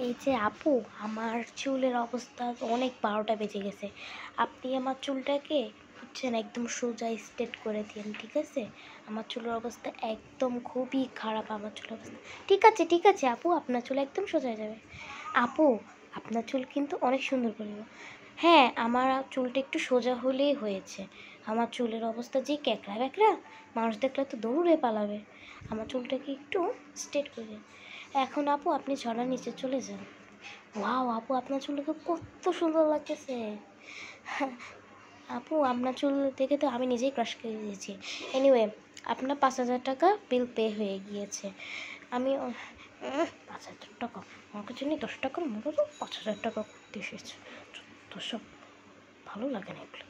এই যে আপু, আমার চুলের অবস্থা অনেক 12টা বেজে গেছে। আপনি আমার চুলটাকে বুঝছেন একদম সোজা স্ট্রেট করে দিন, ঠিক আছে? আমার চুলের অবস্থা একদম খুবই খারাপ। আমার চুলের অবস্থা ঠিক আছে আপু, আপনার চুল একদম সোজা হয়ে যাবে। আপু, আপনার চুল কিন্তু অনেক সুন্দর করে দেবো। হ্যাঁ, আমার চুলটা একটু সোজা হলেই হয়েছে। আমার চুলের অবস্থা যে ক্যাকড়া ব্যাকড়া, মানুষ দেখলে তো দৌড়ে পালাবে। আমার চুলটাকে একটু স্ট্রেট করে দিন। এখন আপু আপনি ঝর্ণার নিচে চলে যান। ওয়াও আপু, আপনার চুলকে কত সুন্দর লাগতেছে। আপু আপনার চুল দেখে তো আমি নিজেই ক্রাশ করে দিয়েছি। এনিওয়ে, আপনার 5,000 টাকা বিল পে হয়ে গিয়েছে। আমি 5,000 টাকা আমার কাছে নেই, 10 টাকার মতো তো 5,000 টাকা করতে এসেছে। তো সব ভালো লাগে না এগুলো।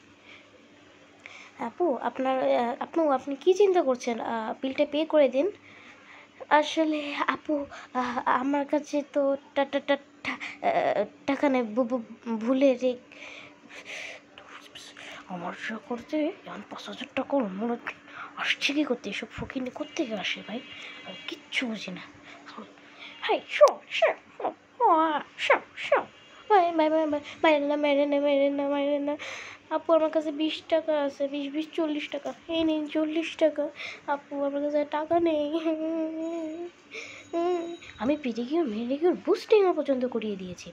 আপু আপনি কি চিন্তা করছেন? বিলটা পে করে দিন। আসলে আপু, আমার কাছে তো টাকা নেই, ভুলে রে। আমার যা করতে এখন 5,000 টাকা মনে আসছে কি করতে? এসব ফকিনি করতে আসে ভাই, আমি কিচ্ছু বুঝি না। হাই মেরে না। আপু আমার কাছে 20 টাকা আছে, 40 টাকা। এই নিন 40 টাকা। আপু আমার কাছে টাকা নেই। আমি মেডিকিউর বুস্টিংও পর্যন্ত করিয়ে দিয়েছি।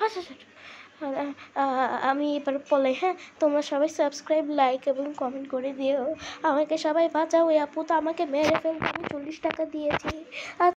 আচ্ছা আচ্ছা, আমি এবার বলে, হ্যাঁ, তোমরা সবাই সাবস্ক্রাইব, লাইক এবং কমেন্ট করে দিও। আমাকে সবাই বাঁচাও, ওই আপু তো আমাকে মেরে ফেলবে, আমি 40 টাকা দিয়েছি।